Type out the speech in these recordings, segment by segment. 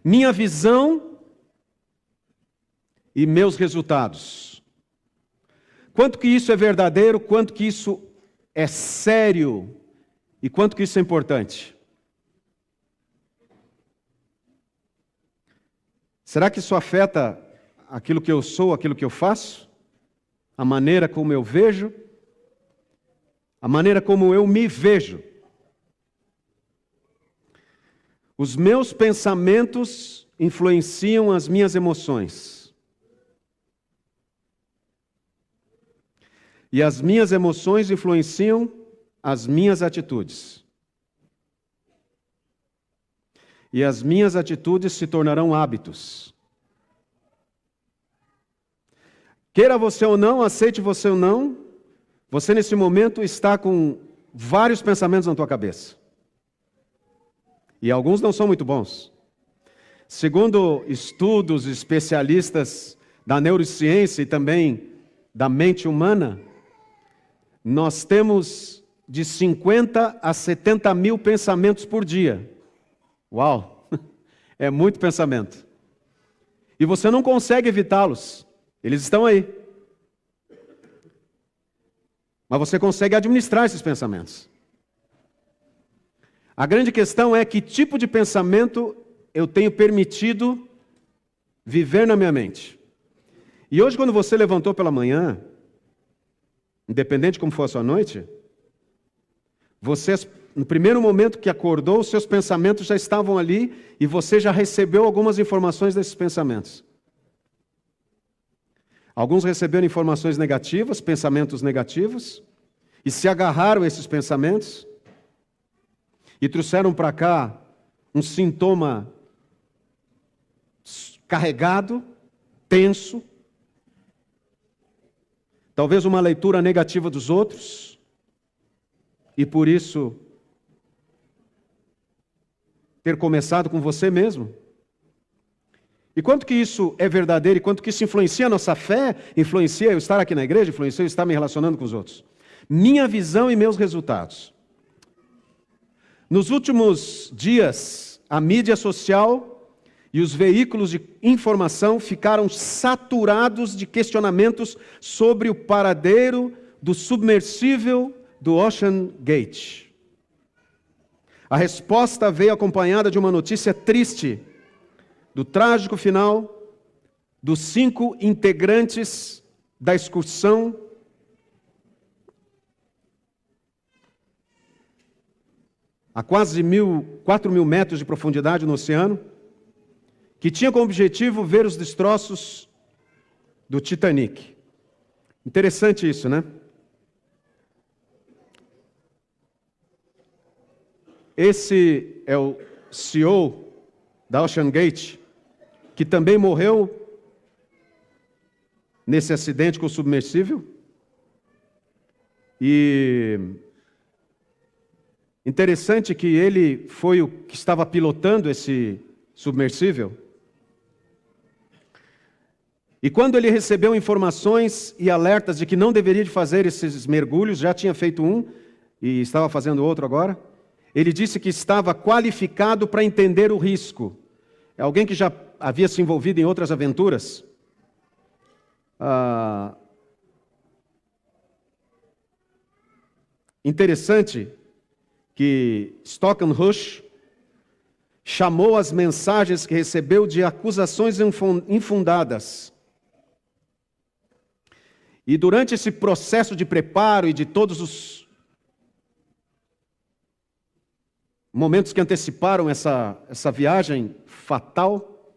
minha visão e meus resultados. Quanto que isso é verdadeiro, quanto que isso é sério e quanto que isso é importante. Será que isso afeta aquilo que eu sou, aquilo que eu faço? A maneira como eu vejo? A maneira como eu me vejo? Os meus pensamentos influenciam as minhas emoções. E as minhas emoções influenciam as minhas atitudes. E as minhas atitudes se tornarão hábitos. Queira você ou não, aceite você ou não, você nesse momento está com vários pensamentos na tua cabeça. E alguns não são muito bons. Segundo estudos especialistas da neurociência e também da mente humana, nós temos de 50 a 70 mil pensamentos por dia. Uau! É muito pensamento. E você não consegue evitá-los. Eles estão aí. Mas você consegue administrar esses pensamentos. A grande questão é que tipo de pensamento eu tenho permitido viver na minha mente. E hoje, quando você levantou pela manhã, independente de como for a sua noite, você, no primeiro momento que acordou, os seus pensamentos já estavam ali e você já recebeu algumas informações desses pensamentos. Alguns receberam informações negativas, pensamentos negativos, e se agarraram a esses pensamentos e trouxeram para cá um sintoma carregado, tenso, talvez uma leitura negativa dos outros, e por isso ter começado com você mesmo. E quanto que isso é verdadeiro, e quanto que isso influencia a nossa fé, influencia eu estar aqui na igreja, influencia eu estar me relacionando com os outros. Minha visão e meus resultados. Nos últimos dias, a mídia social e os veículos de informação ficaram saturados de questionamentos sobre o paradeiro do submersível do Ocean Gate. A resposta veio acompanhada de uma notícia triste, do trágico final dos 5 integrantes da excursão a quase 4 mil metros de profundidade no oceano, que tinha como objetivo ver os destroços do Titanic. Interessante isso, né? Esse é o CEO da Ocean Gate, que também morreu nesse acidente com o submersível. E interessante que ele foi o que estava pilotando esse submersível. E quando ele recebeu informações e alertas de que não deveria de fazer esses mergulhos, já tinha feito um e estava fazendo outro agora, ele disse que estava qualificado para entender o risco. É alguém que já havia se envolvido em outras aventuras. Interessante que Stockham Rush chamou as mensagens que recebeu de acusações infundadas. E durante esse processo de preparo e de todos os momentos que anteciparam essa viagem fatal,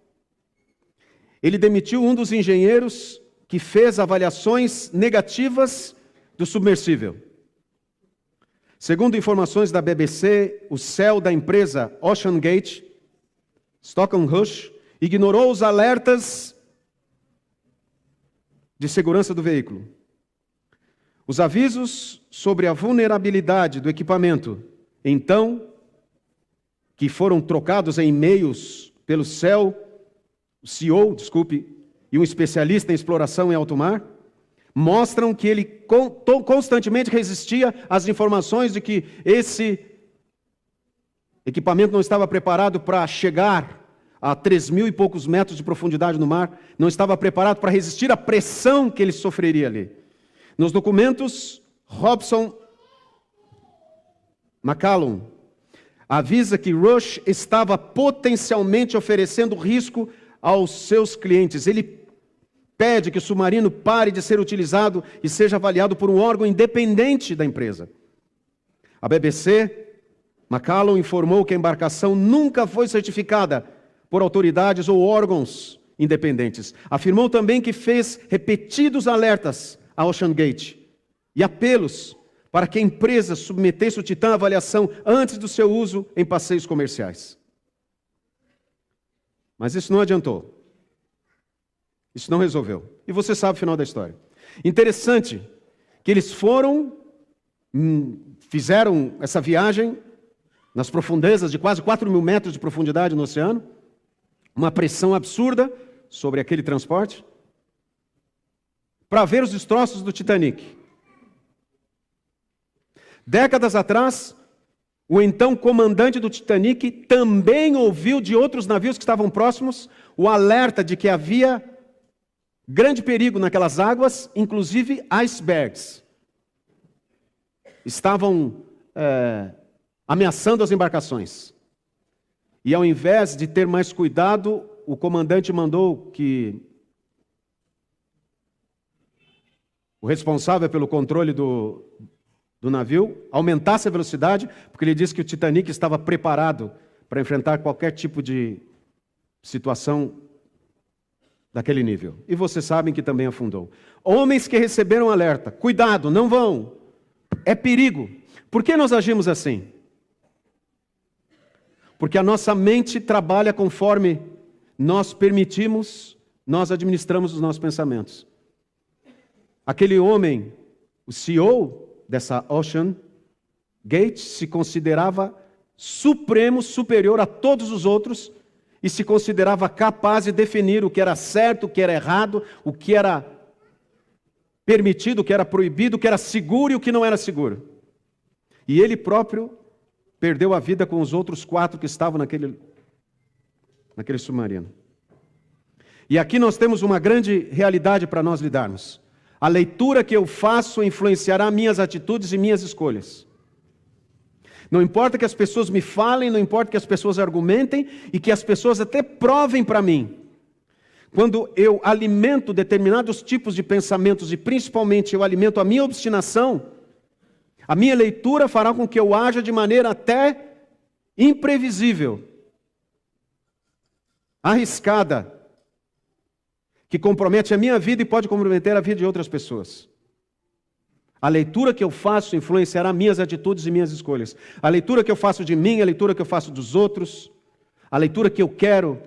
ele demitiu um dos engenheiros que fez avaliações negativas do submersível. Segundo informações da BBC, o CEO da empresa Ocean Gate, Stockham Rush, ignorou os alertas de segurança do veículo. Os avisos sobre a vulnerabilidade do equipamento, então, que foram trocados em e-mails pelo CEO, e um especialista em exploração em alto mar, mostram que ele constantemente resistia às informações de que esse equipamento não estava preparado para chegar a 3.000 e poucos metros de profundidade no mar, não estava preparado para resistir à pressão que ele sofreria ali. Nos documentos, Robson McCallum avisa que Rush estava potencialmente oferecendo risco aos seus clientes. Ele pede que o submarino pare de ser utilizado e seja avaliado por um órgão independente da empresa. A BBC, McCallum informou que a embarcação nunca foi certificada por autoridades ou órgãos independentes. Afirmou também que fez repetidos alertas à OceanGate e apelos para que a empresa submetesse o Titã à avaliação antes do seu uso em passeios comerciais. Mas isso não adiantou. Isso não resolveu. E você sabe o final da história. Interessante que eles fizeram essa viagem nas profundezas de quase 4.000 metros de profundidade no oceano, uma pressão absurda sobre aquele transporte, para ver os destroços do Titanic. Décadas atrás, o então comandante do Titanic também ouviu de outros navios que estavam próximos o alerta de que havia grande perigo naquelas águas, inclusive icebergs. Estavam ameaçando as embarcações. E ao invés de ter mais cuidado, o comandante mandou que o responsável pelo controle do navio aumentasse a velocidade, porque ele disse que o Titanic estava preparado para enfrentar qualquer tipo de situação daquele nível. E vocês sabem que também afundou. Homens que receberam alerta: cuidado, não vão, é perigo. Por que nós agimos assim? Porque a nossa mente trabalha conforme nós permitimos, nós administramos os nossos pensamentos. Aquele homem, o CEO dessa OceanGate, se considerava supremo, superior a todos os outros, e se considerava capaz de definir o que era certo, o que era errado, o que era permitido, o que era proibido, o que era seguro e o que não era seguro. E ele próprio perdeu a vida com os outros 4 que estavam naquele submarino. E aqui nós temos uma grande realidade para nós lidarmos. A leitura que eu faço influenciará minhas atitudes e minhas escolhas. Não importa que as pessoas me falem, não importa que as pessoas argumentem e que as pessoas até provem para mim. Quando eu alimento determinados tipos de pensamentos e principalmente eu alimento a minha obstinação, a minha leitura fará com que eu haja de maneira até imprevisível, arriscada, que compromete a minha vida e pode comprometer a vida de outras pessoas. A leitura que eu faço influenciará minhas atitudes e minhas escolhas. A leitura que eu faço de mim, a leitura que eu faço dos outros, a leitura que eu quero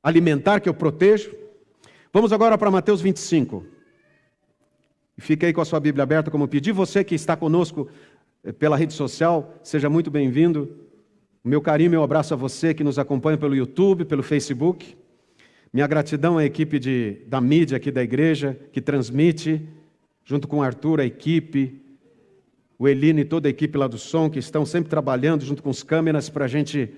alimentar, que eu protejo. Vamos agora para Mateus 25. Fique aí com a sua Bíblia aberta, como eu pedi. Você que está conosco pela rede social, seja muito bem-vindo. O meu carinho e meu abraço a você que nos acompanha pelo YouTube, pelo Facebook. Minha gratidão à equipe da mídia aqui da igreja, que transmite, junto com o Arthur, a equipe, o Elino e toda a equipe lá do som, que estão sempre trabalhando junto com as câmeras para a gente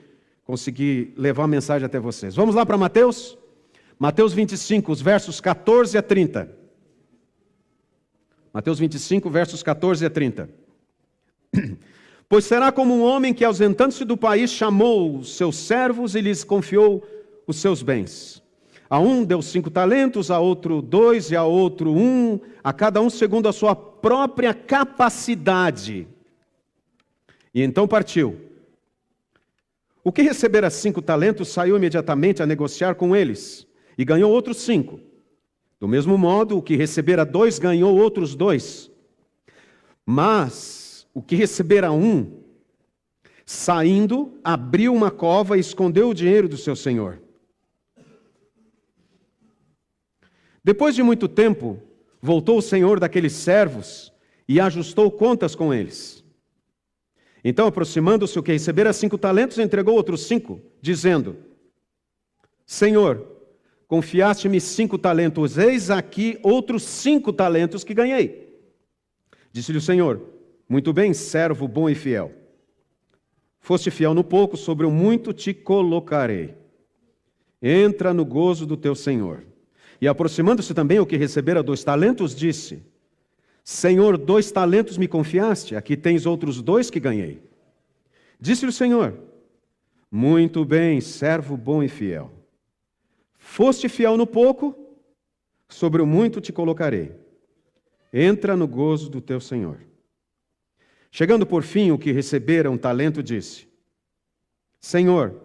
conseguir levar a mensagem até vocês. Vamos lá para Mateus? Mateus 25, os versos 14 a 30. Mateus 25, versos 14 a 30. Pois será como um homem que, ausentando-se do país, chamou os seus servos e lhes confiou os seus bens. A um deu 5 talentos, a outro 2 e a outro 1, a cada um segundo a sua própria capacidade. E então partiu. O que recebera 5 talentos saiu imediatamente a negociar com eles, e ganhou outros 5. Do mesmo modo, o que recebera 2 ganhou outros 2. Mas o que recebera 1, saindo, abriu uma cova e escondeu o dinheiro do seu senhor. Depois de muito tempo, voltou o senhor daqueles servos e ajustou contas com eles. Então, aproximando-se o que recebera 5 talentos, entregou outros 5, dizendo: Senhor, confiaste-me 5 talentos, eis aqui outros 5 talentos que ganhei. Disse-lhe o Senhor: muito bem, servo bom e fiel. Foste fiel no pouco, sobre o muito te colocarei. entra no gozo do teu senhor. E aproximando-se também o que recebera 2 talentos, disse: Senhor, 2 talentos me confiaste, aqui tens outros 2 que ganhei. Disse-lhe o Senhor: muito bem, servo bom e fiel. Foste fiel no pouco, sobre o muito te colocarei. Entra no gozo do teu Senhor. Chegando por fim o que recebera 1 talento, disse: Senhor,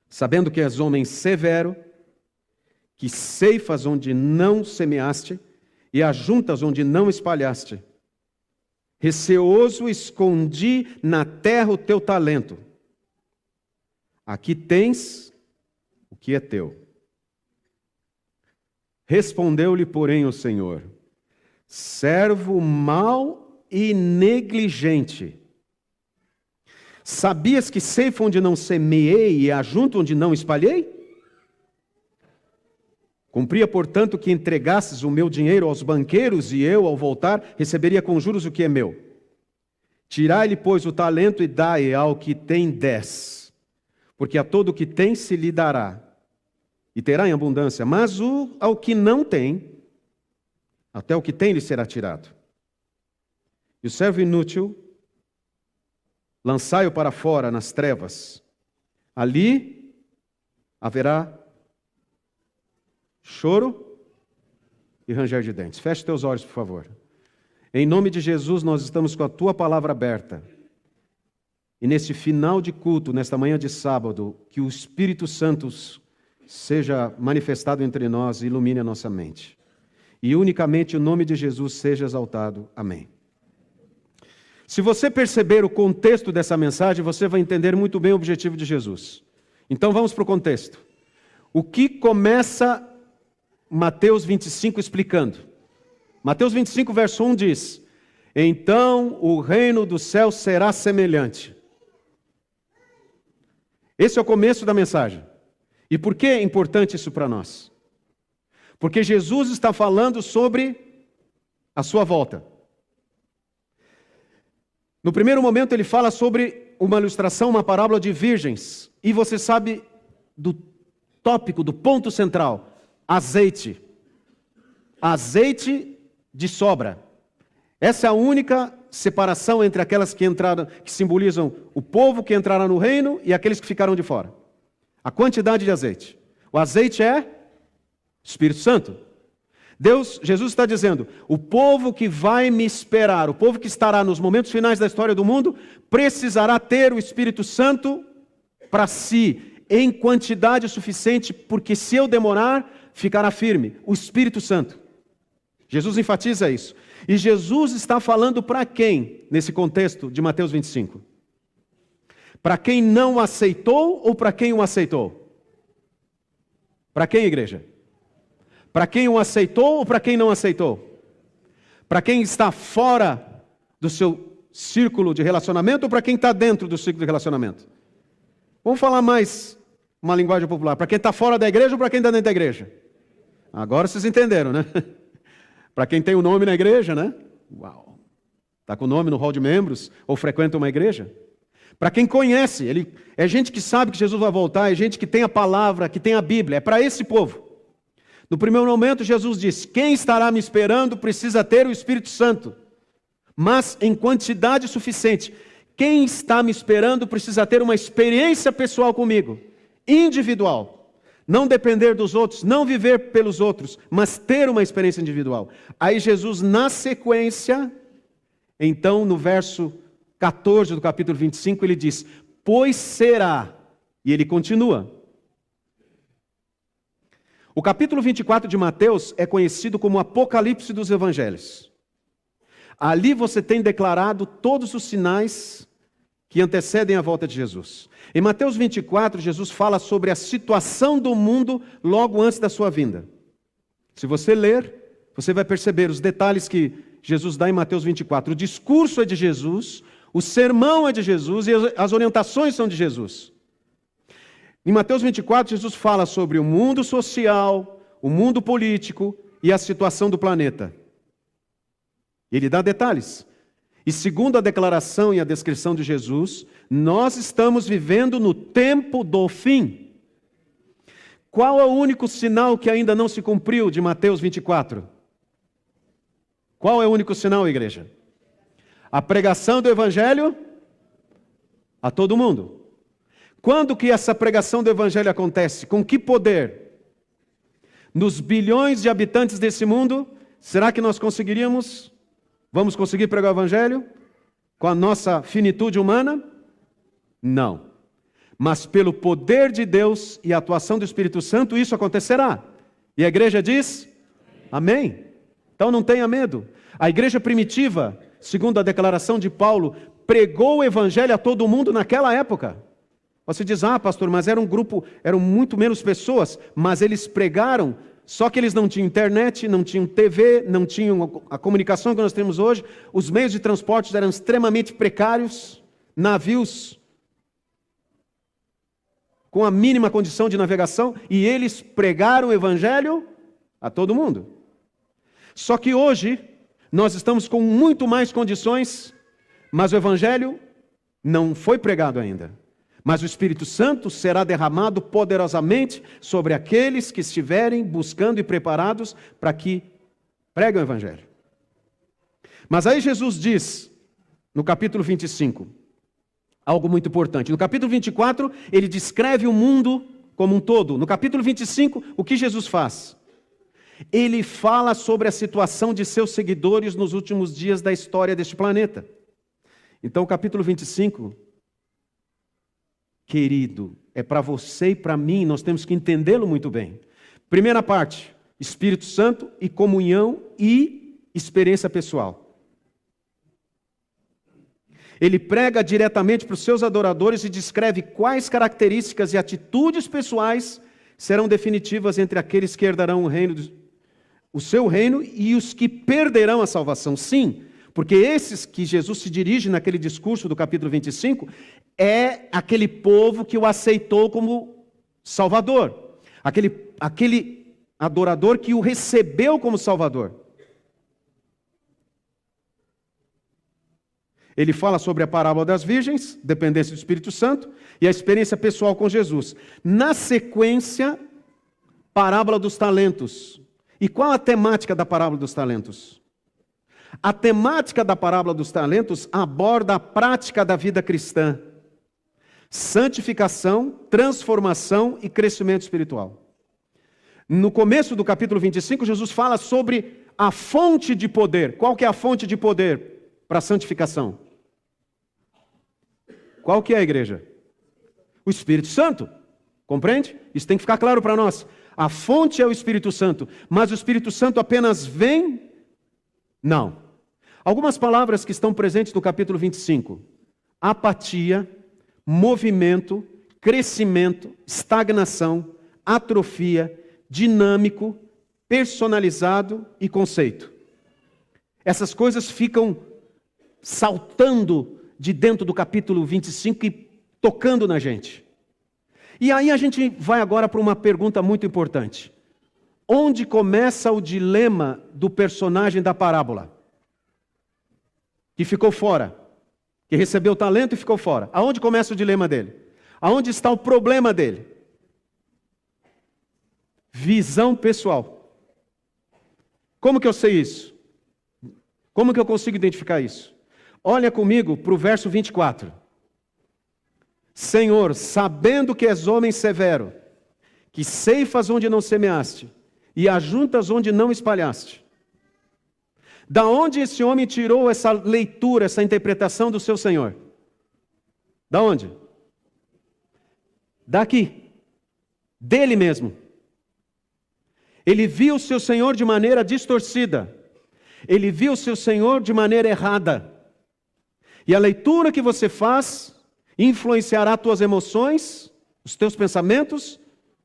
sabendo que és homem severo, que ceifas onde não semeaste e ajuntas onde não espalhaste, receoso escondi na terra o teu talento. Aqui tens o que é teu. Respondeu-lhe, porém, o Senhor: servo mau e negligente. Sabias que ceifo onde não semeei e ajunto onde não espalhei? Cumpria, portanto, que entregasses o meu dinheiro aos banqueiros, e eu, ao voltar, receberia com juros o que é meu. Tirai-lhe, pois, o talento e dai ao que tem 10, porque a todo o que tem se lhe dará, e terá em abundância, mas ao que não tem, até o que tem lhe será tirado. E o servo inútil, lançai-o para fora nas trevas, ali haverá choro e ranger de dentes. Feche teus olhos, por favor. Em nome de Jesus, nós estamos com a tua palavra aberta. E nesse final de culto, nesta manhã de sábado, que o Espírito Santo seja manifestado entre nós e ilumine a nossa mente. E unicamente o nome de Jesus seja exaltado. Amém. Se você perceber o contexto dessa mensagem, você vai entender muito bem o objetivo de Jesus. Então vamos para o contexto. O que começa Mateus 25 explicando? Mateus 25, verso 1 diz: então o reino do céu será semelhante. Esse é o começo da mensagem. E por que é importante isso para nós? Porque Jesus está falando sobre a sua volta. No primeiro momento ele fala sobre uma ilustração, uma parábola de virgens. E você sabe do tópico, do ponto central: azeite. Azeite de sobra. Essa é a única separação entre aquelas que entraram, que simbolizam o povo que entraram no reino e aqueles que ficaram de fora. A quantidade de azeite. O azeite é Espírito Santo. Jesus está dizendo: o povo que vai me esperar, o povo que estará nos momentos finais da história do mundo, precisará ter o Espírito Santo para si, em quantidade suficiente, porque se eu demorar, ficará firme. O Espírito Santo. Jesus enfatiza isso. E Jesus está falando para quem, nesse contexto de Mateus 25? Para quem não aceitou ou para quem o aceitou? Para quem, igreja? Para quem o aceitou ou para quem não aceitou? Para quem está fora do seu círculo de relacionamento ou para quem está dentro do círculo de relacionamento? Vamos falar mais uma linguagem popular. Para quem está fora da igreja ou para quem está dentro da igreja? Agora vocês entenderam, né? Para quem tem o nome na igreja, né? Uau! Está com o nome no hall de membros ou frequenta uma igreja? Para quem conhece, é gente que sabe que Jesus vai voltar, é gente que tem a palavra, que tem a Bíblia. É para esse povo. No primeiro momento, Jesus disse: quem estará me esperando precisa ter o Espírito Santo, mas em quantidade suficiente. Quem está me esperando precisa ter uma experiência pessoal comigo, individual. Não depender dos outros, não viver pelos outros, mas ter uma experiência individual. Aí Jesus, na sequência, então no verso 14 do capítulo 25, ele diz: pois será, e ele continua. O capítulo 24 de Mateus é conhecido como o Apocalipse dos Evangelhos. Ali você tem declarado todos os sinais que antecedem a volta de Jesus. Em Mateus 24, Jesus fala sobre a situação do mundo logo antes da sua vinda. Se você ler, você vai perceber os detalhes que Jesus dá em Mateus 24. O discurso é de Jesus, o sermão é de Jesus e as orientações são de Jesus. Em Mateus 24, Jesus fala sobre o mundo social, o mundo político e a situação do planeta. Ele dá detalhes. E segundo a declaração e a descrição de Jesus, nós estamos vivendo no tempo do fim. Qual é o único sinal que ainda não se cumpriu de Mateus 24? Qual é o único sinal, igreja? A pregação do Evangelho a todo mundo. Quando que essa pregação do Evangelho acontece? Com que poder? Nos bilhões de habitantes desse mundo, será que nós conseguiríamos? Vamos conseguir pregar o Evangelho? Com a nossa finitude humana? Não. Mas pelo poder de Deus e a atuação do Espírito Santo, isso acontecerá. E a igreja diz? Amém. Então não tenha medo. A igreja primitiva, segundo a declaração de Paulo, pregou o Evangelho a todo mundo naquela época. Você diz, pastor, mas era um grupo, eram muito menos pessoas, mas eles pregaram, só que eles não tinham internet, não tinham TV, não tinham a comunicação que nós temos hoje, os meios de transporte eram extremamente precários, navios com a mínima condição de navegação, e eles pregaram o Evangelho a todo mundo. Só que hoje, nós estamos com muito mais condições, mas o Evangelho não foi pregado ainda. Mas o Espírito Santo será derramado poderosamente sobre aqueles que estiverem buscando e preparados para que preguem o Evangelho. Mas aí Jesus diz, no capítulo 25, algo muito importante. No capítulo 24, ele descreve o mundo como um todo. No capítulo 25, o que Jesus faz? Ele fala sobre a situação de seus seguidores nos últimos dias da história deste planeta. Então, o capítulo 25, querido, é para você e para mim, nós temos que entendê-lo muito bem. Primeira parte, Espírito Santo e comunhão e experiência pessoal. Ele prega diretamente para os seus adoradores e descreve quais características e atitudes pessoais serão definitivas entre aqueles que herdarão o seu reino e os que perderão a salvação. Sim, porque esses que Jesus se dirige naquele discurso do capítulo 25 é aquele povo que o aceitou como Salvador, aquele adorador que o recebeu como Salvador. Ele fala sobre a parábola das virgens, dependência do Espírito Santo, e a experiência pessoal com Jesus. Na sequência, parábola dos talentos. E qual a temática da parábola dos talentos? A temática da parábola dos talentos aborda a prática da vida cristã. Santificação, transformação e crescimento espiritual. No começo do capítulo 25, Jesus fala sobre a fonte de poder. Qual que é a fonte de poder para a santificação? Qual que é a igreja? O Espírito Santo. Compreende? Isso tem que ficar claro para nós. A fonte é o Espírito Santo, mas o Espírito Santo apenas vem? Não. Algumas palavras que estão presentes no capítulo 25. Apatia, movimento, crescimento, estagnação, atrofia, dinâmico, personalizado e conceito. Essas coisas ficam saltando de dentro do capítulo 25 e tocando na gente. E aí a gente vai agora para uma pergunta muito importante. Onde começa o dilema do personagem da parábola? Que ficou fora. Que recebeu o talento e ficou fora. Aonde começa o dilema dele? Aonde está o problema dele? Visão pessoal. Como que eu sei isso? Como que eu consigo identificar isso? Olha comigo para o verso 24. Senhor, sabendo que és homem severo, que ceifas onde não semeaste, e ajuntas onde não espalhaste. Da onde esse homem tirou essa leitura, essa interpretação do seu Senhor? Da onde? Daqui. Dele mesmo. Ele viu o seu Senhor de maneira distorcida. Ele viu o seu Senhor de maneira errada. E a leitura que você faz influenciará as tuas emoções, os teus pensamentos,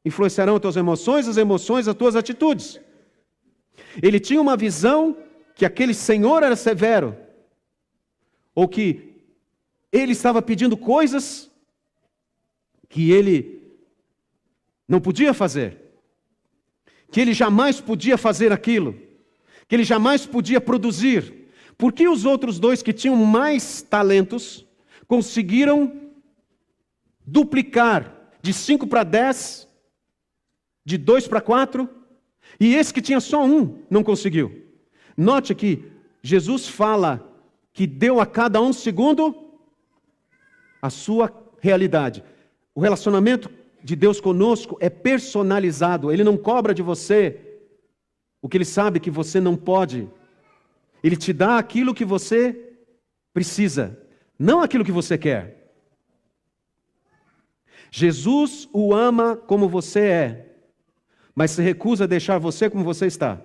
influenciarão as tuas emoções, as tuas atitudes. Ele tinha uma visão que aquele Senhor era severo, ou que ele estava pedindo coisas que ele não podia fazer, que ele jamais podia fazer aquilo, que ele jamais podia produzir. Por que os outros dois que tinham mais talentos conseguiram duplicar de 5 para 10 de 2 para 4, e esse que tinha só um não conseguiu. Note que Jesus fala que deu a cada um segundo a sua realidade. O relacionamento de Deus conosco é personalizado. Ele não cobra de você o que Ele sabe que você não pode. Ele te dá aquilo que você precisa, não aquilo que você quer. Jesus o ama como você é, mas se recusa a deixar você como você está.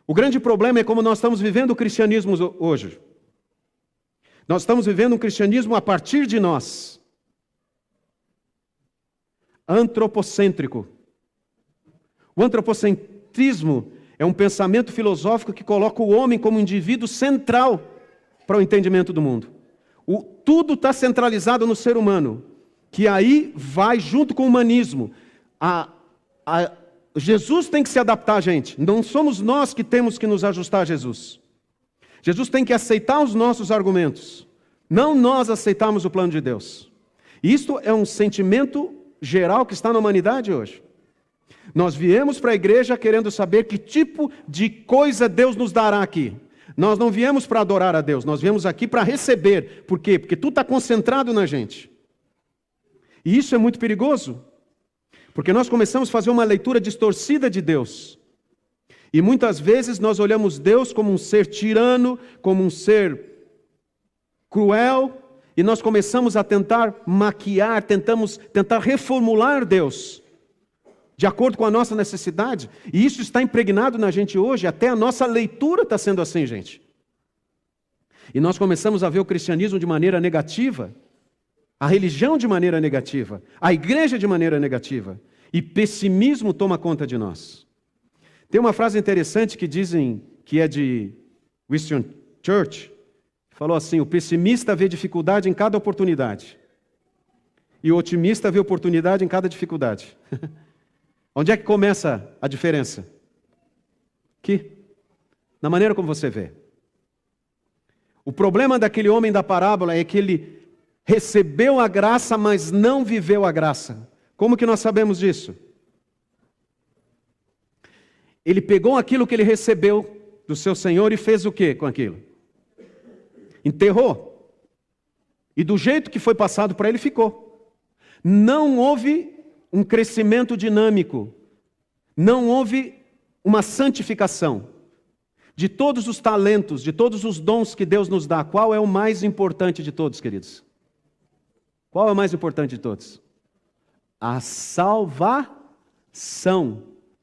O grande problema é como nós estamos vivendo o cristianismo hoje. Nós estamos vivendo um cristianismo a partir de nós. Antropocêntrico. O antropocentrismo é um pensamento filosófico que coloca o homem como indivíduo central para o entendimento do mundo. Tudo está centralizado no ser humano, que aí vai junto com o humanismo. Jesus tem que se adaptar a gente. Não somos nós que temos que nos ajustar a Jesus. Jesus tem que aceitar os nossos argumentos. Não nós aceitamos o plano de Deus. Isto é um sentimento geral que está na humanidade hoje. Nós viemos para a igreja querendo saber que tipo de coisa Deus nos dará aqui. Nós não viemos para adorar a Deus, nós viemos aqui para receber. Por quê? Porque tudo está concentrado na gente. E isso é muito perigoso. Porque nós começamos a fazer uma leitura distorcida de Deus. E muitas vezes nós olhamos Deus como um ser tirano, como um ser cruel, e nós começamos a tentar maquiar, tentar reformular Deus, de acordo com a nossa necessidade. E isso está impregnado na gente hoje, até a nossa leitura está sendo assim, gente. E nós começamos a ver o cristianismo de maneira negativa, a religião de maneira negativa, a igreja de maneira negativa, e pessimismo toma conta de nós. Tem uma frase interessante que dizem que é de Winston Churchill, que falou assim: o pessimista vê dificuldade em cada oportunidade, e o otimista vê oportunidade em cada dificuldade. Onde é que começa a diferença? Aqui, na maneira como você vê. O problema daquele homem da parábola é que ele recebeu a graça, mas não viveu a graça. Como que nós sabemos disso? Ele pegou aquilo que ele recebeu do seu Senhor e fez o quê com aquilo? Enterrou. E do jeito que foi passado para ele, ficou. Não houve um crescimento dinâmico. Não houve uma santificação. De todos os talentos, de todos os dons que Deus nos dá, qual é o mais importante de todos, queridos? Qual é o mais importante de todos? A salvação,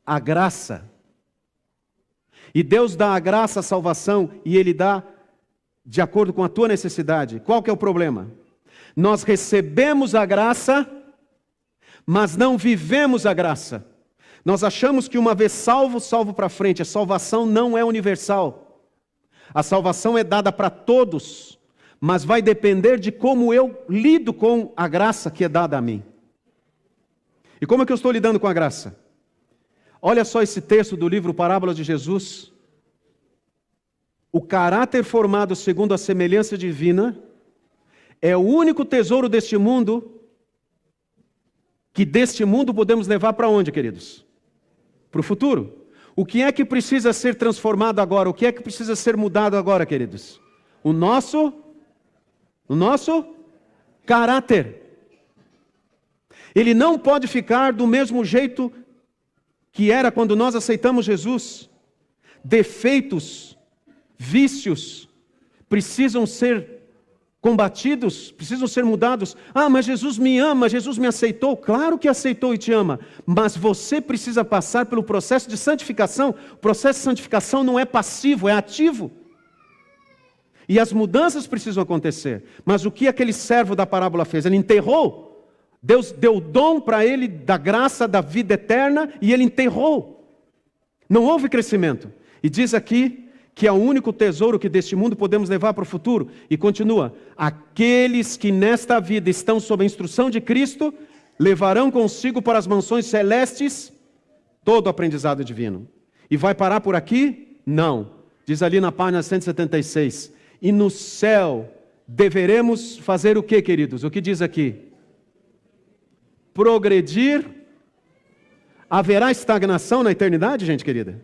a graça. E Deus dá a graça, a salvação, e Ele dá de acordo com a tua necessidade. Qual que é o problema? Nós recebemos a graça, mas não vivemos a graça. Nós achamos que uma vez salvo, salvo para frente. A salvação não é universal. A salvação é dada para todos, mas vai depender de como eu lido com a graça que é dada a mim. E como é que eu estou lidando com a graça? Olha só esse texto do livro Parábolas de Jesus. O caráter formado segundo a semelhança divina é o único tesouro deste mundo, que deste mundo podemos levar para onde, queridos? Para o futuro. O que é que precisa ser transformado agora? O que é que precisa ser mudado agora, queridos? O nosso caráter. Ele não pode ficar do mesmo jeito que era quando nós aceitamos Jesus. Defeitos, vícios, precisam ser combatidos, precisam ser mudados. Ah, mas Jesus me ama, Jesus me aceitou. Claro que aceitou e te ama, mas você precisa passar pelo processo de santificação. O processo de santificação não é passivo, é ativo. E as mudanças precisam acontecer. Mas o que aquele servo da parábola fez? Ele enterrou. Deus deu o dom para ele da graça, da vida eterna, e ele enterrou. Não houve crescimento. E diz aqui que é o único tesouro que deste mundo podemos levar para o futuro. E continua: aqueles que nesta vida estão sob a instrução de Cristo, levarão consigo para as mansões celestes todo o aprendizado divino. E vai parar por aqui? Não. Diz ali na página 176. E no céu deveremos fazer o que, queridos? O que diz aqui? progredir. Haverá estagnação na eternidade, gente querida?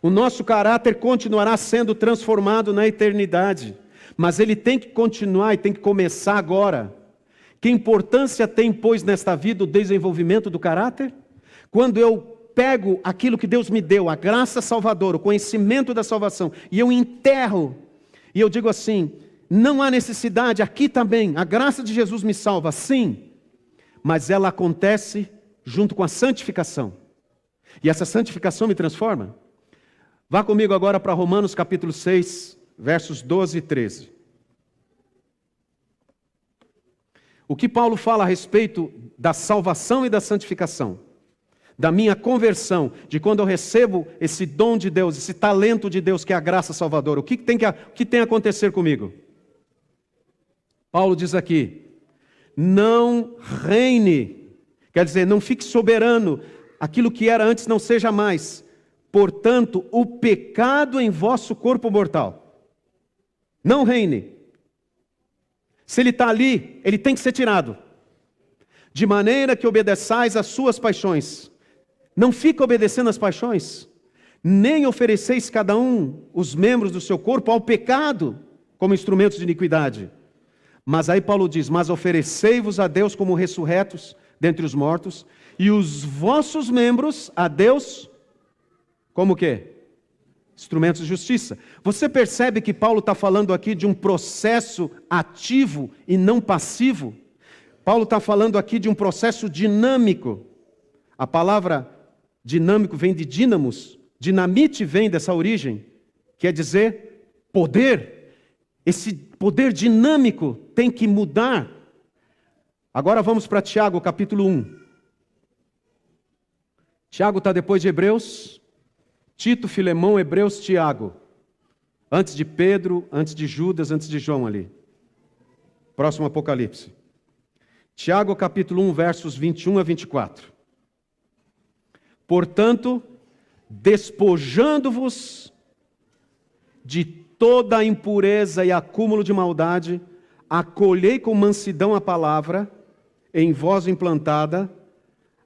O nosso caráter continuará sendo transformado na eternidade, mas ele tem que continuar e tem que começar agora. Que importância tem, pois, nesta vida o desenvolvimento do caráter? Quando eu pego aquilo que Deus me deu, a graça salvadora, o conhecimento da salvação, e eu enterro, e eu digo assim, não há necessidade, aqui também, a graça de Jesus me salva, sim, mas ela acontece junto com a santificação, e essa santificação me transforma. Vá comigo agora para Romanos capítulo 6, versos 12 e 13. O que Paulo fala a respeito da salvação e da santificação, da minha conversão, de quando eu recebo esse dom de Deus, esse talento de Deus que é a graça salvadora, o que tem a acontecer comigo? Paulo diz aqui, não reine, quer dizer, não fique soberano, aquilo que era antes não seja mais, portanto, o pecado em vosso corpo mortal, não reine. Se ele está ali, ele tem que ser tirado. De maneira que obedeçais às suas paixões. Não fica obedecendo às paixões. Nem ofereceis cada um os membros do seu corpo ao pecado, como instrumentos de iniquidade. Mas aí Paulo diz, mas oferecei-vos a Deus como ressurretos dentre os mortos, e os vossos membros a Deus, como o quê? Instrumentos de justiça. Você percebe que Paulo está falando aqui de um processo ativo e não passivo? Paulo está falando aqui de um processo dinâmico. A palavra dinâmico vem de dínamos. Dinamite vem dessa origem. Quer dizer poder. Esse poder dinâmico tem que mudar. Agora vamos para Tiago, capítulo 1. Tiago está depois de Hebreus. Tito, Filemão, Hebreus, Tiago. Antes de Pedro, antes de Judas, antes de João ali. Próximo Apocalipse. Tiago, capítulo 1, versos 21 a 24. Portanto, despojando-vos de toda a impureza e acúmulo de maldade, acolhei com mansidão a palavra, em vós implantada,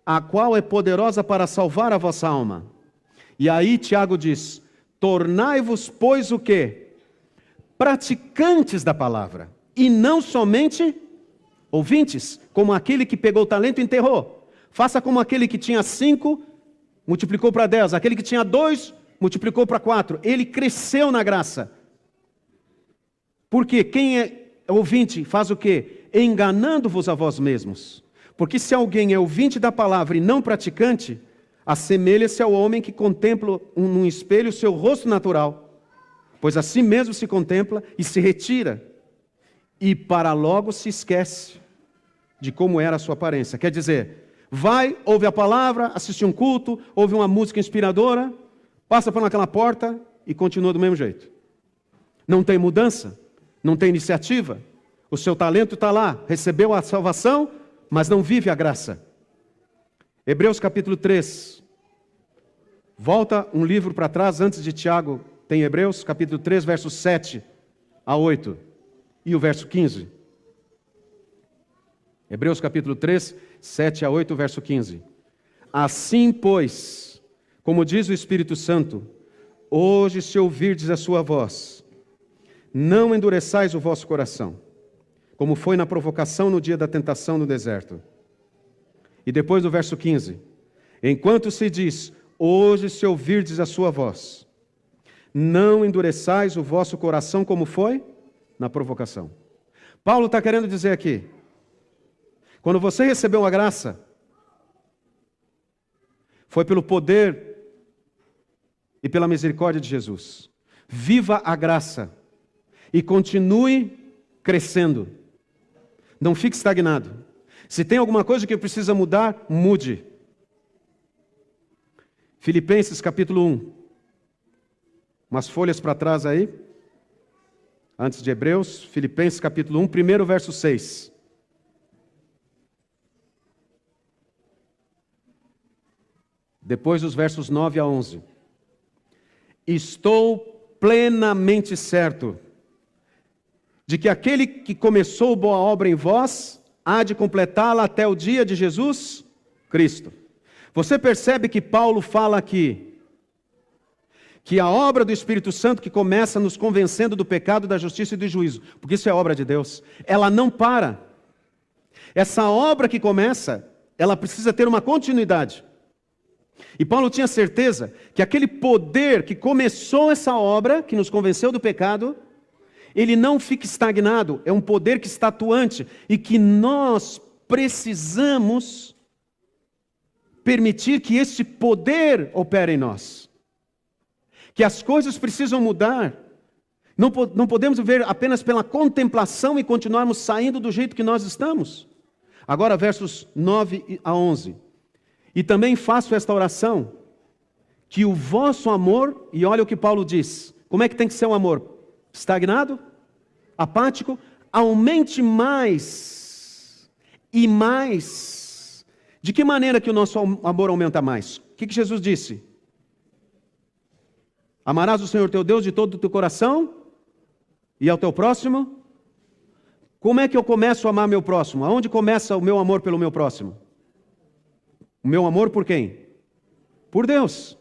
a qual é poderosa para salvar a vossa alma. E aí Tiago diz, tornai-vos, pois, o quê? Praticantes da palavra, e não somente ouvintes, como aquele que pegou o talento e enterrou. Faça como aquele que tinha 5, multiplicou para 10, aquele que tinha 2, multiplicou para 4. Ele cresceu na graça. Porque quem é ouvinte faz o quê? Enganando-vos a vós mesmos. Porque se alguém é ouvinte da palavra e não praticante, assemelha-se ao homem que contempla num espelho o seu rosto natural, pois assim mesmo se contempla e se retira, e para logo se esquece de como era a sua aparência. Quer dizer, vai, ouve a palavra, assiste um culto, ouve uma música inspiradora, passa por aquela porta e continua do mesmo jeito. Não tem mudança, não tem iniciativa, o seu talento está lá, recebeu a salvação, mas não vive a graça. Hebreus capítulo 3. Volta um livro para trás, antes de Tiago, tem Hebreus capítulo 3, versos 7 a 8 e o verso 15. Hebreus capítulo 3, 7 a 8, verso 15. Assim, pois, como diz o Espírito Santo, hoje se ouvirdes a sua voz, não endureçais o vosso coração, como foi na provocação no dia da tentação no deserto. E depois do verso 15, enquanto se diz, hoje se ouvirdes a sua voz, não endureçais o vosso coração como foi na provocação. Paulo está querendo dizer aqui, quando você recebeu a graça, foi pelo poder e pela misericórdia de Jesus. Viva a graça e continue crescendo. Não fique estagnado. Se tem alguma coisa que precisa mudar, mude. Filipenses capítulo 1. Umas folhas para trás aí. Antes de Hebreus, Filipenses capítulo 1, primeiro verso 6. Depois os versos 9 a 11. Estou plenamente certo de que aquele que começou boa obra em vós, há de completá-la até o dia de Jesus Cristo. Você percebe que Paulo fala aqui que a obra do Espírito Santo que começa nos convencendo do pecado, da justiça e do juízo, porque isso é obra de Deus, ela não para. Essa obra que começa, ela precisa ter uma continuidade. E Paulo tinha certeza que aquele poder que começou essa obra, que nos convenceu do pecado, ele não fica estagnado, é um poder que está atuante e que nós precisamos permitir que esse poder opere em nós. Que as coisas precisam mudar. Não podemos viver apenas pela contemplação e continuarmos saindo do jeito que nós estamos. Agora, versos 9 a 11. E também faço esta oração, que o vosso amor, e olha o que Paulo diz, como é que tem que ser um amor? Estagnado? Apático? Aumente mais e mais. De que maneira que o nosso amor aumenta mais? O que Jesus disse? Amarás o Senhor teu Deus de todo o teu coração e ao teu próximo. Como é que eu começo a amar meu próximo? Aonde começa o meu amor pelo meu próximo? O meu amor por quem? Por Deus.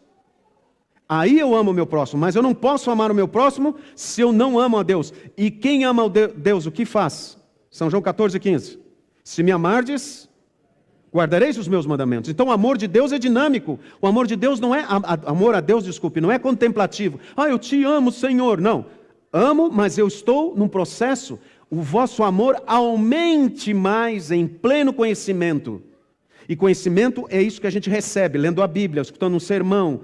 Aí eu amo o meu próximo, mas eu não posso amar o meu próximo se eu não amo a Deus. E quem ama a Deus, o que faz? São João 14,15. Se me amardes, guardareis os meus mandamentos. Então o amor de Deus é dinâmico. O amor de Deus não é, amor a Deus, desculpe, não é contemplativo. Eu te amo, Senhor. Não. Amo, mas eu estou num processo. O vosso amor aumente mais em pleno conhecimento. E conhecimento é isso que a gente recebe, lendo a Bíblia, escutando um sermão.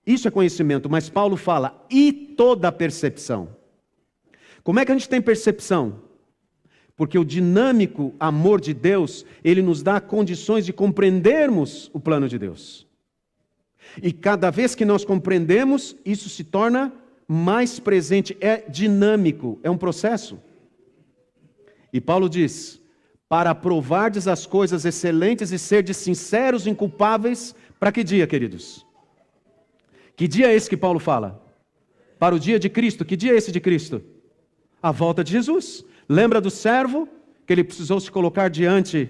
Isso é conhecimento, mas Paulo fala, e toda a percepção. Como é que a gente tem percepção? Porque o dinâmico amor de Deus, ele nos dá condições de compreendermos o plano de Deus. E cada vez que nós compreendemos, isso se torna mais presente, é dinâmico, é um processo. E Paulo diz, para provardes as coisas excelentes e serdes sinceros, inculpáveis, para que dia, queridos? Que dia é esse que Paulo fala? Para o dia de Cristo. Que dia é esse de Cristo? A volta de Jesus. Lembra do servo, que ele precisou se colocar diante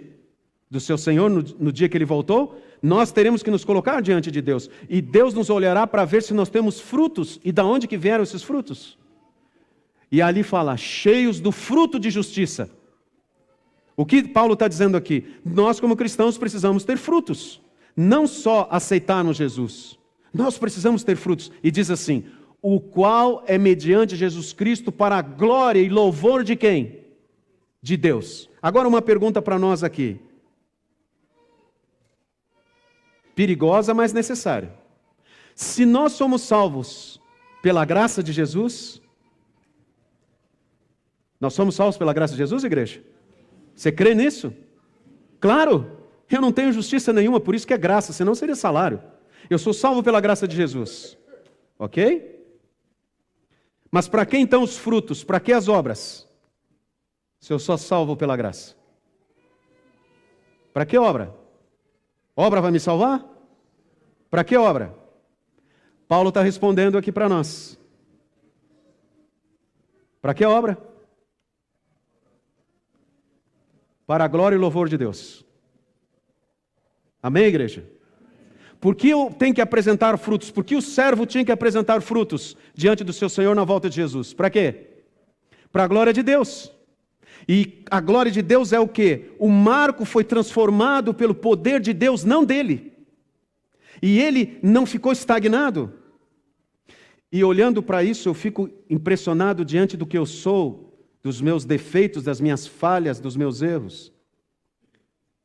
do seu Senhor no dia que ele voltou? Nós teremos que nos colocar diante de Deus. E Deus nos olhará para ver se nós temos frutos. E de onde que vieram esses frutos? E ali fala, cheios do fruto de justiça. O que Paulo está dizendo aqui? Nós como cristãos precisamos ter frutos. Não só aceitarmos Jesus. Nós precisamos ter frutos. E diz assim, o qual é mediante Jesus Cristo para a glória e louvor de quem? De Deus. Agora uma pergunta para nós aqui. Perigosa, mas necessária. Se nós somos salvos pela graça de Jesus, nós somos salvos pela graça de Jesus, igreja? Você crê nisso? Claro, eu não tenho justiça nenhuma, por isso que é graça, senão seria salário. Eu sou salvo pela graça de Jesus. Ok? Mas para que então os frutos? Para que as obras? Se eu sou salvo pela graça. Para que obra? Obra vai me salvar? Para que obra? Paulo está respondendo aqui para nós. Para que obra? Para a glória e louvor de Deus. Amém, igreja? Por que eu tenho que apresentar frutos? Por que o servo tinha que apresentar frutos diante do seu Senhor na volta de Jesus? Para quê? Para a glória de Deus. E a glória de Deus é o quê? O marco foi transformado pelo poder de Deus, não dele. E ele não ficou estagnado. E olhando para isso, eu fico impressionado diante do que eu sou, dos meus defeitos, das minhas falhas, dos meus erros.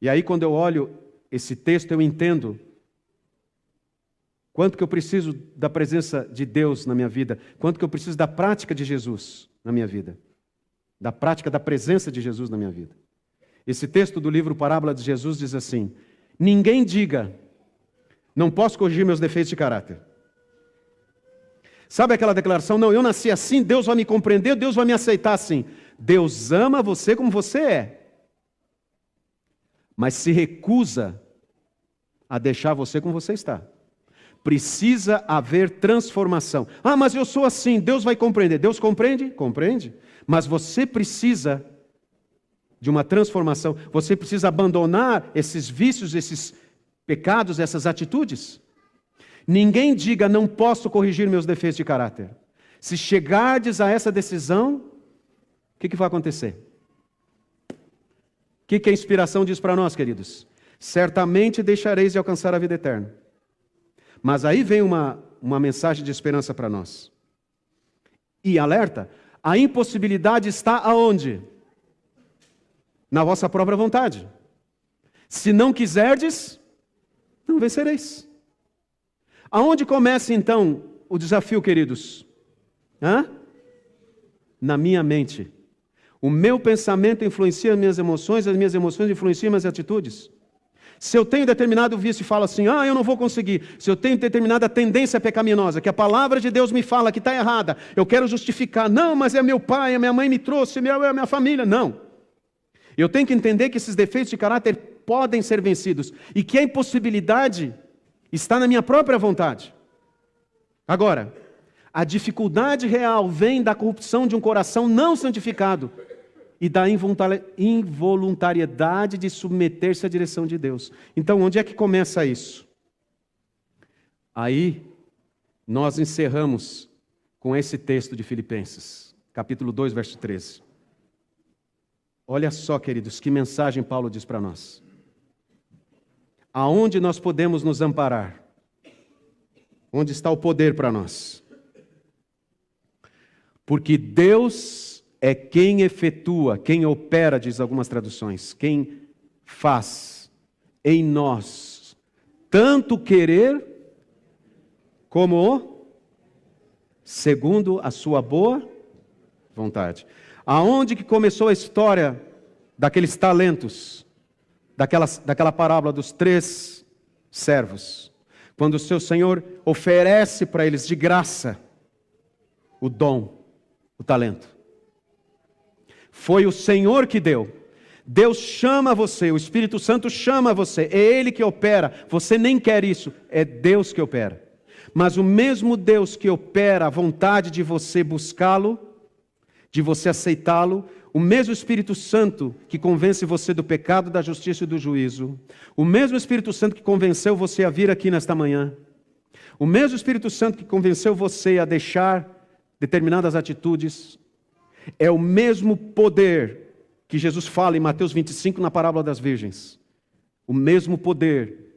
E aí quando eu olho esse texto, eu entendo quanto que eu preciso da presença de Deus na minha vida, quanto que eu preciso da prática de Jesus na minha vida, da prática da presença de Jesus na minha vida. Esse texto do livro Parábola de Jesus diz assim, ninguém diga, não posso corrigir meus defeitos de caráter. Sabe aquela declaração, não, eu nasci assim, Deus vai me compreender, Deus vai me aceitar assim. Deus ama você como você é, mas se recusa a deixar você como você está. Precisa haver transformação. Mas eu sou assim, Deus vai compreender. Deus compreende? Compreende. Mas você precisa de uma transformação. Você precisa abandonar esses vícios, esses pecados, essas atitudes. Ninguém diga, não posso corrigir meus defeitos de caráter. Se chegardes a essa decisão, o que vai acontecer? O que a inspiração diz para nós, queridos? Certamente deixareis de alcançar a vida eterna. Mas aí vem uma mensagem de esperança para nós. E alerta, a impossibilidade está aonde? Na vossa própria vontade. Se não quiserdes, não vencereis. Aonde começa então o desafio, queridos? Na minha mente. O meu pensamento influencia as minhas emoções influenciam minhas atitudes. Se eu tenho determinado vício e falo assim, eu não vou conseguir. Se eu tenho determinada tendência pecaminosa, que a palavra de Deus me fala que está errada, eu quero justificar. Não, mas é meu pai, a minha mãe me trouxe, é minha família. Não. Eu tenho que entender que esses defeitos de caráter podem ser vencidos. E que a impossibilidade está na minha própria vontade. Agora, a dificuldade real vem da corrupção de um coração não santificado e da involuntariedade de submeter-se à direção de Deus. Então, onde é que começa isso? Aí, nós encerramos com esse texto de Filipenses, capítulo 2, verso 13. Olha só, queridos, que mensagem Paulo diz para nós. Aonde nós podemos nos amparar? Onde está o poder para nós? Porque Deus é quem efetua, quem opera, diz algumas traduções, quem faz em nós, tanto querer como segundo a sua boa vontade. Aonde que começou a história daqueles talentos, daquela parábola dos 3 servos? Quando o seu Senhor oferece para eles de graça o dom, o talento. Foi o Senhor que deu. Deus chama você, o Espírito Santo chama você, é Ele que opera. Você nem quer isso, é Deus que opera. Mas o mesmo Deus que opera a vontade de você buscá-lo, de você aceitá-lo, o mesmo Espírito Santo que convence você do pecado, da justiça e do juízo, o mesmo Espírito Santo que convenceu você a vir aqui nesta manhã, o mesmo Espírito Santo que convenceu você a deixar determinadas atitudes, é o mesmo poder que Jesus fala em Mateus 25 na parábola das virgens. O mesmo poder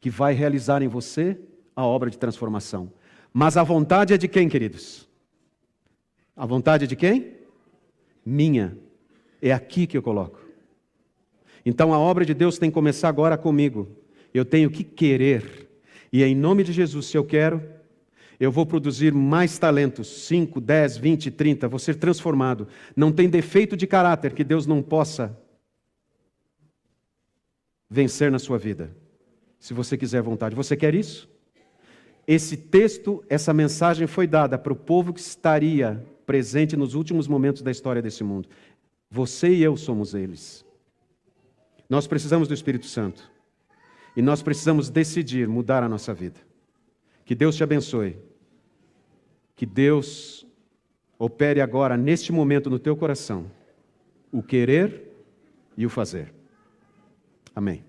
que vai realizar em você a obra de transformação. Mas a vontade é de quem, queridos? A vontade é de quem? Minha. É aqui que eu coloco. Então a obra de Deus tem que começar agora comigo. Eu tenho que querer. E em nome de Jesus, se eu quero, eu vou produzir mais talentos, 5, 10, 20, 30, vou ser transformado. Não tem defeito de caráter que Deus não possa vencer na sua vida. Se você quiser vontade. Você quer isso? Esse texto, essa mensagem foi dada para o povo que estaria presente nos últimos momentos da história desse mundo. Você e eu somos eles. Nós precisamos do Espírito Santo. E nós precisamos decidir mudar a nossa vida. Que Deus te abençoe. Que Deus opere agora, neste momento, no teu coração, o querer e o fazer. Amém.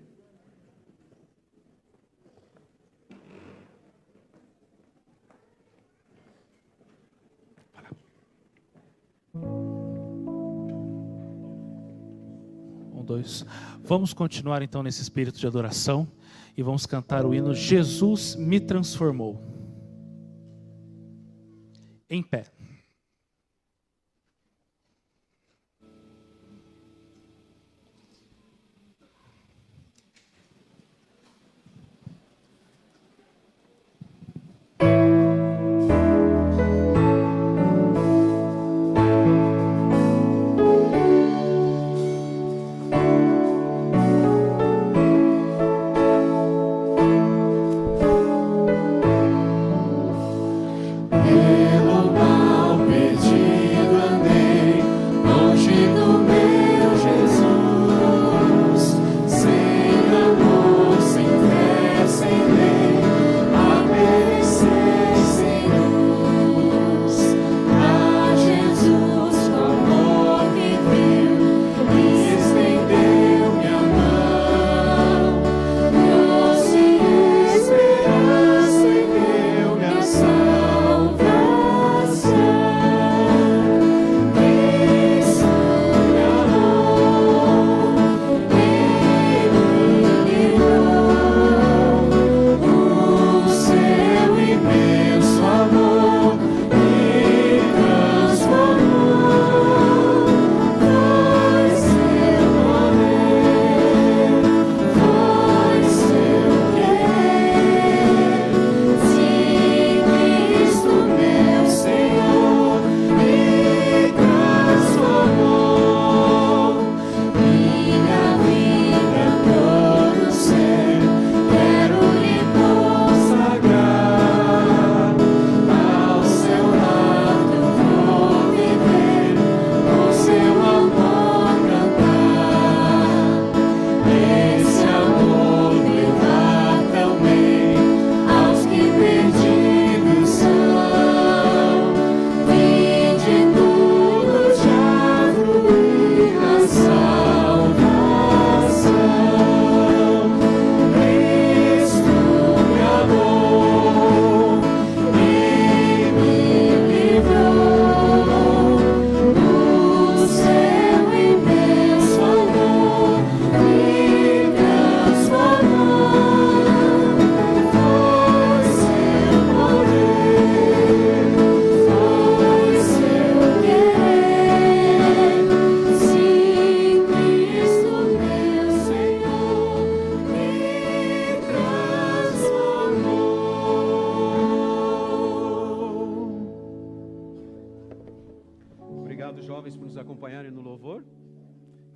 Vamos continuar então nesse espírito de adoração e vamos cantar o hino Jesus me transformou. Em pé. Pelo mar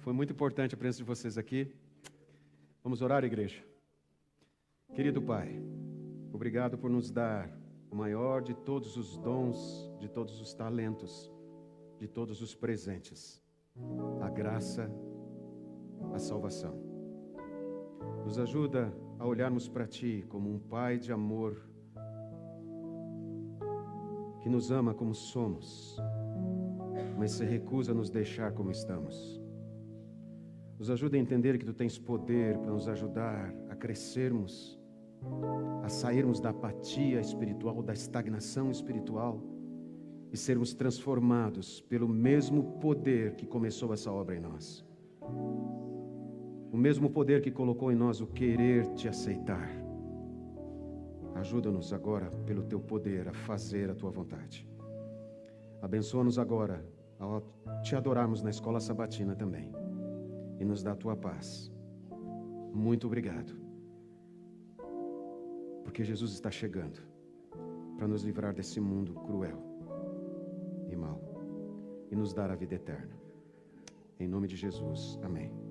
Foi muito importante a presença de vocês aqui. Vamos orar, igreja. Querido Pai, obrigado por nos dar o maior de todos os dons, de todos os talentos, de todos os presentes, a graça, a salvação. Nos ajuda a olharmos para Ti como um Pai de amor, que nos ama como somos, mas se recusa a nos deixar como estamos. Nos ajuda a entender que Tu tens poder para nos ajudar a crescermos, a sairmos da apatia espiritual, da estagnação espiritual e sermos transformados pelo mesmo poder que começou essa obra em nós. O mesmo poder que colocou em nós o querer Te aceitar. Ajuda-nos agora, pelo Teu poder, a fazer a Tua vontade. Abençoa-nos agora, ao Te adorarmos na escola sabatina também. E nos dá a Tua paz. Muito obrigado. Porque Jesus está chegando para nos livrar desse mundo cruel e mau e nos dar a vida eterna. Em nome de Jesus, amém.